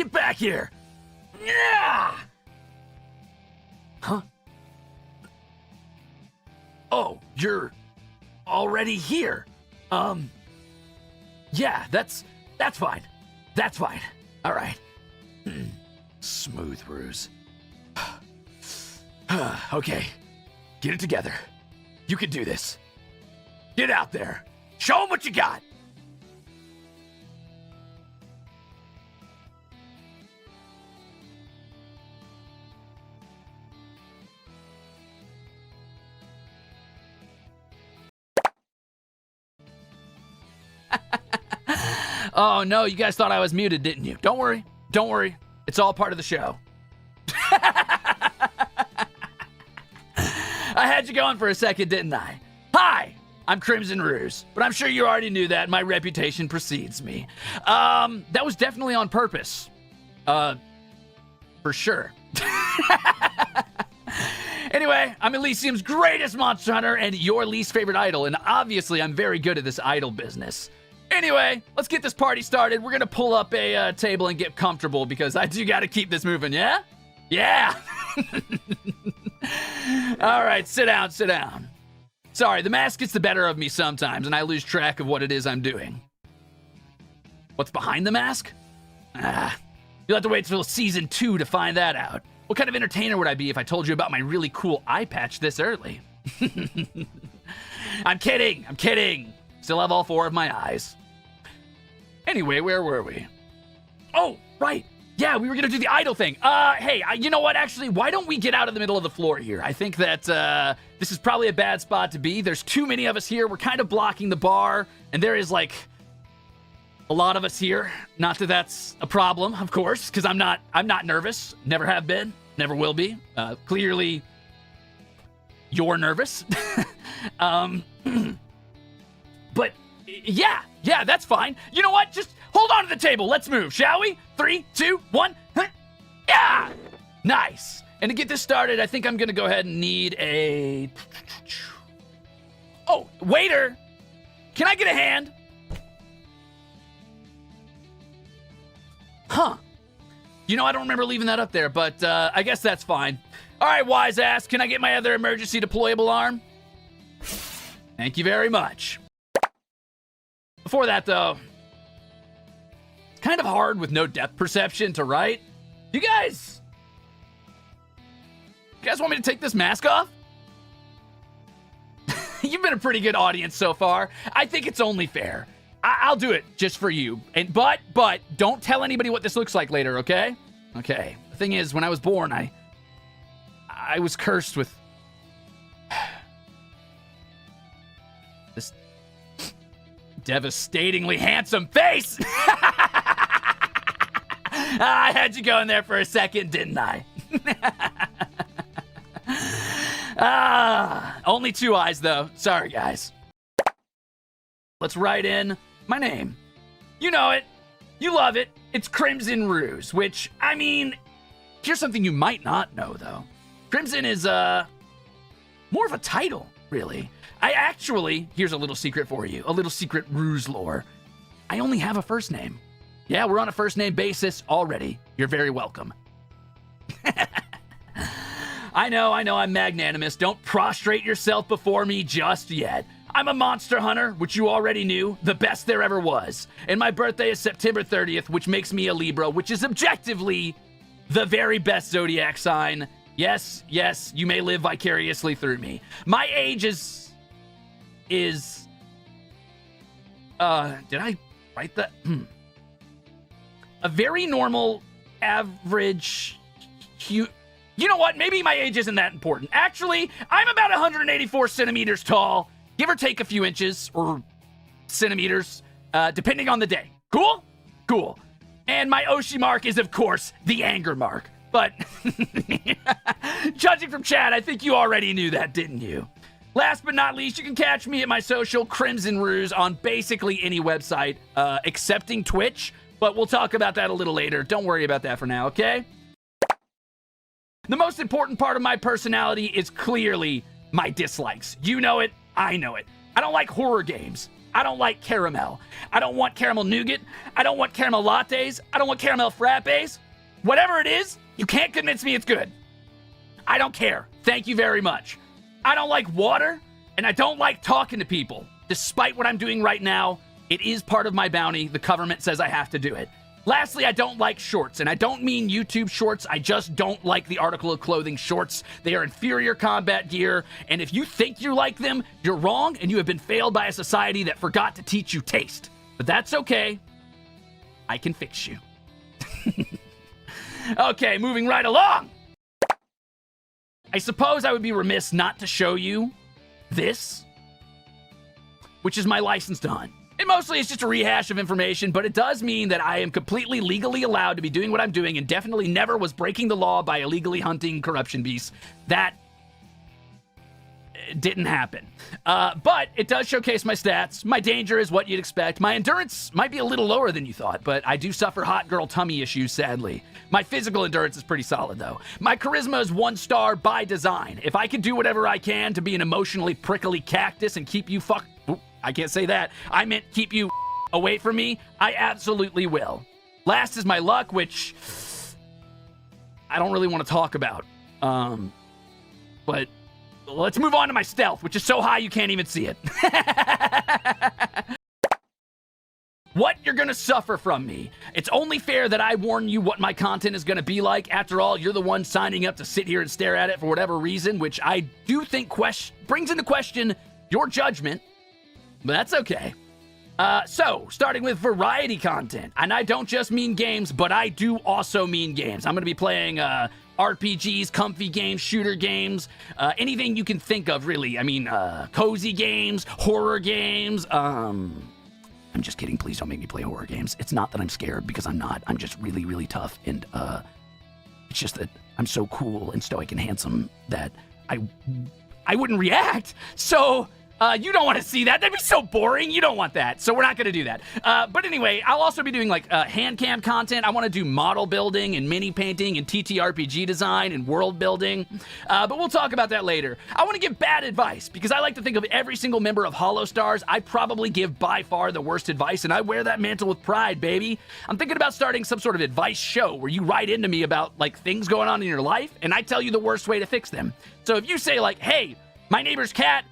Get back here! Yeah! Huh? Oh, you're already here. Yeah, that's fine. That's fine. All right. Smooth ruse. Okay, get it together. You can do this. Get out there. Show them what you got. Oh, no, you guys thought I was muted, didn't you? Don't worry. Don't worry. It's all part of the show. I had you going for a second, didn't I? Hi, I'm Crimzon Ruze, but I'm sure you already knew that. My reputation precedes me. That was definitely on purpose. For sure. Anyway, I'm Elysium's greatest monster hunter and your least favorite idol, and obviously I'm very good at this idol business. Anyway, let's get this party started. We're gonna pull up a table and get comfortable because I do gotta keep this moving, yeah? Yeah! All right, sit down, sit down. Sorry, the mask gets the better of me sometimes, and I lose track of what it is I'm doing. What's behind the mask? You'll have to wait till season 2 to find that out. What kind of entertainer would I be if I told you about my really cool eye patch this early? I'm kidding, I'm kidding. Still have all 4 of my eyes. Anyway, where were we? Oh, right. Yeah, we were gonna do the idol thing. Hey, you know what? Actually, why don't we get out of the middle of the floor here? I think that this is probably a bad spot to be. There's too many of us here. We're kind of blocking the bar, and there is like a lot of us here. Not that that's a problem, of course, because I'm not nervous. Never have been. Never will be. Clearly, you're nervous. But yeah, that's fine. You know what? Just hold on to the table. Let's move, shall we? 3, 2, 1. Yeah! Nice. And to get this started, I think I'm going to go ahead and need a... Oh, waiter! Can I get a hand? Huh. You know, I don't remember leaving that up there, but I guess that's fine. All right, wise ass, can I get my other emergency deployable arm? Thank you very much. Before that, though, it's kind of hard with no depth perception to write. You guys want me to take this mask off? You've been a pretty good audience so far. I think it's only fair. I'll do it just for you. And but don't tell anybody what this looks like later, okay? Okay. The thing is, when I was born, I was cursed with this devastatingly handsome face. I had you going there for a second, didn't I? Only 2 eyes, though. Sorry, guys. Let's write in my name. You know it. You love it. It's Crimzon Ruze, which, I mean, here's something you might not know, though. Crimzon is, more of a title, really. Here's a little secret for you. A little secret Ruse lore. I only have a first name. Yeah, we're on a first name basis already. You're very welcome. I know, I'm magnanimous. Don't prostrate yourself before me just yet. I'm a monster hunter, which you already knew, the best there ever was. And my birthday is September 30th, which makes me a Libra, which is objectively the very best zodiac sign. Yes, you may live vicariously through me. My age is... did I write that? A very normal, average... You know what? Maybe my age isn't that important. Actually, I'm about 184 centimeters tall, give or take a few inches, or centimeters, depending on the day. Cool? Cool. And my Oshi mark is, of course, the anger mark. But, judging from chat, I think you already knew that, didn't you? Last but not least, you can catch me at my social, Crimzon Ruze, on basically any website, excepting Twitch. But we'll talk about that a little later. Don't worry about that for now, okay? The most important part of my personality is clearly my dislikes. You know it, I know it. I don't like horror games. I don't like caramel. I don't want caramel nougat. I don't want caramel lattes. I don't want caramel frappes. Whatever it is, you can't convince me it's good. I don't care. Thank you very much. I don't like water, and I don't like talking to people. Despite what I'm doing right now, it is part of my bounty. The government says I have to do it. Lastly, I don't like shorts, and I don't mean YouTube shorts. I just don't like the article of clothing shorts. They are inferior combat gear, and if you think you like them, you're wrong, and you have been failed by a society that forgot to teach you taste. But that's okay. I can fix you. Okay, moving right along. I suppose I would be remiss not to show you this, which is my license to hunt. It mostly is just a rehash of information, but it does mean that I am completely legally allowed to be doing what I'm doing and definitely never was breaking the law by illegally hunting corruption beasts. That didn't happen. But it does showcase my stats. My danger is what you'd expect. My endurance might be a little lower than you thought, but I do suffer hot girl tummy issues, sadly. My physical endurance is pretty solid, though. My charisma is 1 star by design. If I can do whatever I can to be an emotionally prickly cactus and keep you I can't say that. I meant keep you away from me. I absolutely will. Last is my luck, which I don't really want to talk about. But let's move on to my stealth, which is so high you can't even see it. What you're gonna suffer from me. It's only fair that I warn you what my content is gonna be like. After all, you're the one signing up to sit here and stare at it for whatever reason, which I do think brings into question your judgment. But that's okay. So, starting with variety content. And I don't just mean games, but I do also mean games. I'm going to be playing RPGs, comfy games, shooter games, anything you can think of, really. I mean, cozy games, horror games. I'm just kidding. Please don't make me play horror games. It's not that I'm scared, because I'm not. I'm just really, really tough. And it's just that I'm so cool and stoic and handsome that I wouldn't react. So you don't want to see that. That'd be so boring. You don't want that. So we're not going to do that. But anyway, I'll also be doing like hand cam content. I want to do model building and mini painting and TTRPG design and world building. But we'll talk about that later. I want to give bad advice because I like to think of every single member of HOLOSTARS. I probably give by far the worst advice, and I wear that mantle with pride, baby. I'm thinking about starting some sort of advice show where you write into me about like things going on in your life, and I tell you the worst way to fix them. So if you say like, hey, my neighbor's cat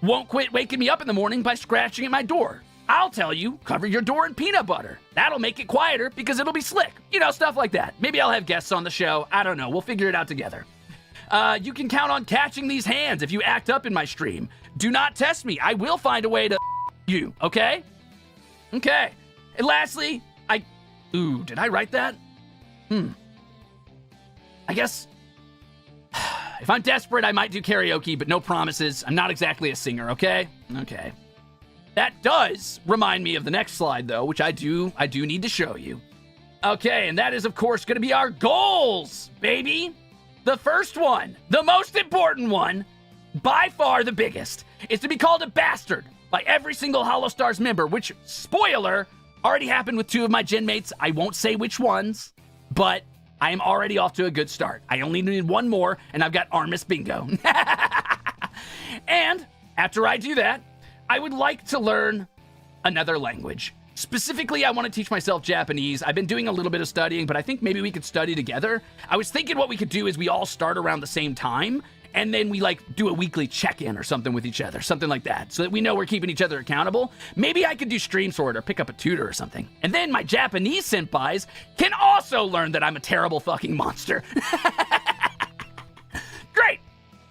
won't quit waking me up in the morning by scratching at my door, I'll tell you, cover your door in peanut butter. That'll make it quieter because it'll be slick. You know, stuff like that. Maybe I'll have guests on the show. I don't know. We'll figure it out together. You can count on catching these hands if you act up in my stream. Do not test me. I will find a way to you, okay? Okay. And lastly, ooh, did I write that? I guess if I'm desperate, I might do karaoke, but no promises. I'm not exactly a singer, okay? Okay. That does remind me of the next slide, though, which I do need to show you. Okay, and that is, of course, going to be our goals, baby. The first one, the most important one, by far the biggest, is to be called a bastard by every single HOLOSTARS member, which, spoiler, already happened with 2 of my gen mates. I won't say which ones, but I am already off to a good start. I only need 1 more, and I've got ARMIS bingo. And after I do that, I would like to learn another language. Specifically, I want to teach myself Japanese. I've been doing a little bit of studying, but I think maybe we could study together. I was thinking what we could do is we all start around the same time, and then we like do a weekly check-in or something with each other, something like that, so that we know we're keeping each other accountable. Maybe I could do stream sort or pick up a tutor or something. And then my Japanese senpais can also learn that I'm a terrible fucking monster. Great!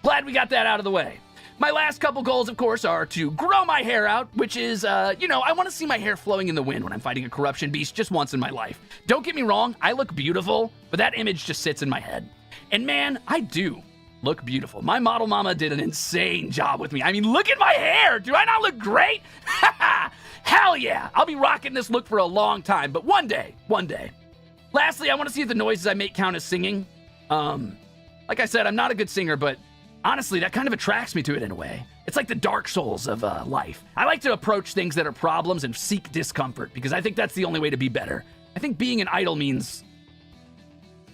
Glad we got that out of the way. My last couple goals, of course, are to grow my hair out, which is, you know, I want to see my hair flowing in the wind when I'm fighting a corruption beast just once in my life. Don't get me wrong, I look beautiful, but that image just sits in my head. And man, I do look beautiful. My model mama did an insane job with me. I mean, look at my hair! Do I not look great? Hell yeah! I'll be rocking this look for a long time, but one day. Lastly, I want to see if the noises I make count as singing. Like I said, I'm not a good singer, but honestly, that kind of attracts me to it in a way. It's like the Dark Souls of life. I like to approach things that are problems and seek discomfort because I think that's the only way to be better. I think being an idol means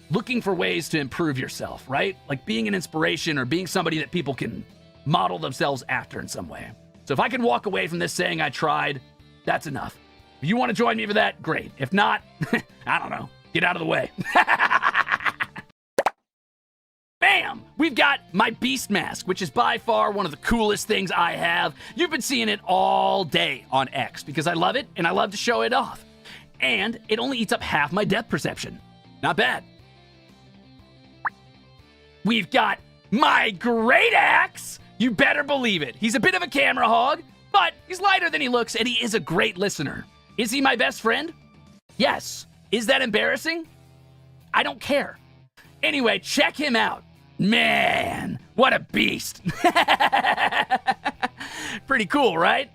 looking for ways to improve yourself, right? Like being an inspiration or being somebody that people can model themselves after in some way. So if I can walk away from this saying I tried, that's enough. If you want to join me for that, great. If not, I don't know. Get out of the way. Bam! We've got my beast mask, which is by far one of the coolest things I have. You've been seeing it all day on X because I love it and I love to show it off. And it only eats up half my depth perception. Not bad. We've got my great axe. You better believe it. He's a bit of a camera hog, but he's lighter than he looks and he is a great listener. Is he my best friend? Yes. Is that embarrassing? I don't care. Anyway, check him out. Man, what a beast. Pretty cool, right?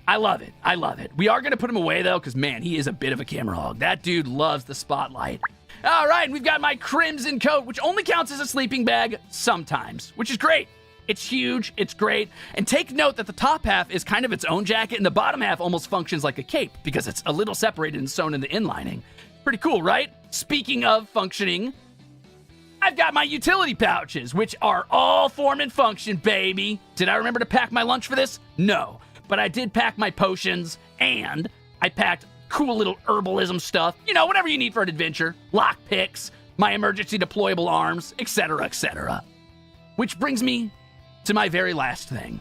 I love it. I love it. We are going to put him away, though, because, man, he is a bit of a camera hog. That dude loves the spotlight. All right, we've got my crimson coat, which only counts as a sleeping bag sometimes, which is great. It's huge. It's great. And take note that the top half is kind of its own jacket, and the bottom half almost functions like a cape because it's a little separated and sewn in the inlining. Pretty cool, right? Speaking of functioning, I've got my utility pouches, which are all form and function, baby. Did I remember to pack my lunch for this? No. But I did pack my potions, and I packed cool little herbalism stuff. You know, whatever you need for an adventure. Lock picks, my emergency deployable arms, etc., etc. Which brings me to my very last thing.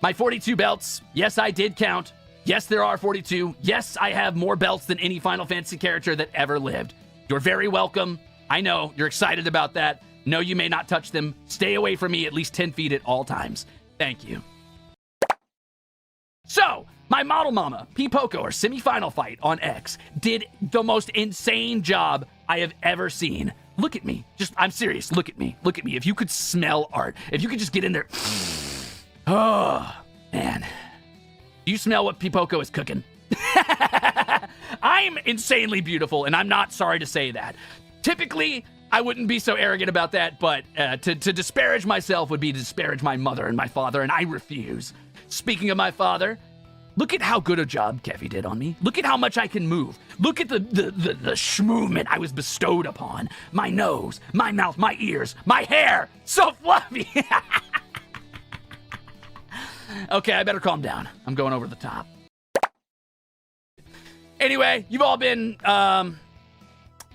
My 42 belts. Yes, I did count. Yes, there are 42. Yes, I have more belts than any Final Fantasy character that ever lived. You're very welcome. I know, you're excited about that. No, you may not touch them. Stay away from me at least 10 feet at all times. Thank you. So, my model mama, P-Poco, or semi-final fight on X, did the most insane job I have ever seen. Look at me. I'm serious. Look at me. Look at me. If you could smell art, if you could just get in there. Oh, man. Do you smell what P-Poco is cooking? I'm insanely beautiful, and I'm not sorry to say that. Typically, I wouldn't be so arrogant about that, but to disparage myself would be to disparage my mother and my father, and I refuse. Speaking of my father, look at how good a job Kevy did on me. Look at how much I can move. Look at the schmovement I was bestowed upon. My nose, my mouth, my ears, my hair. So fluffy. Okay, I better calm down. I'm going over the top. Anyway, you've all been,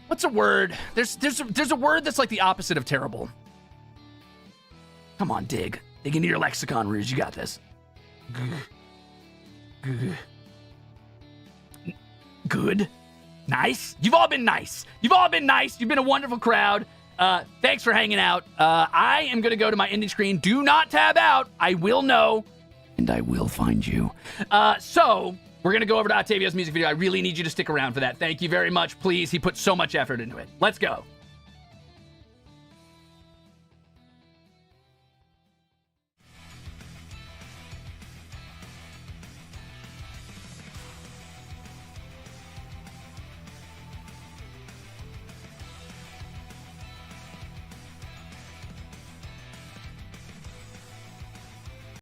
what's a word? There's a word that's like the opposite of terrible. Come on, dig. Dig into your lexicon, Ruze. You got this. Good. Nice. You've all been nice. You've all been nice. You've been a wonderful crowd. Thanks for hanging out. I am going to go to my ending screen. Do not tab out. I will know, and I will find you. So we're going to go over to Octavio's music video. I really need you to stick around for that. Thank you very much. Please. He put so much effort into it. Let's go.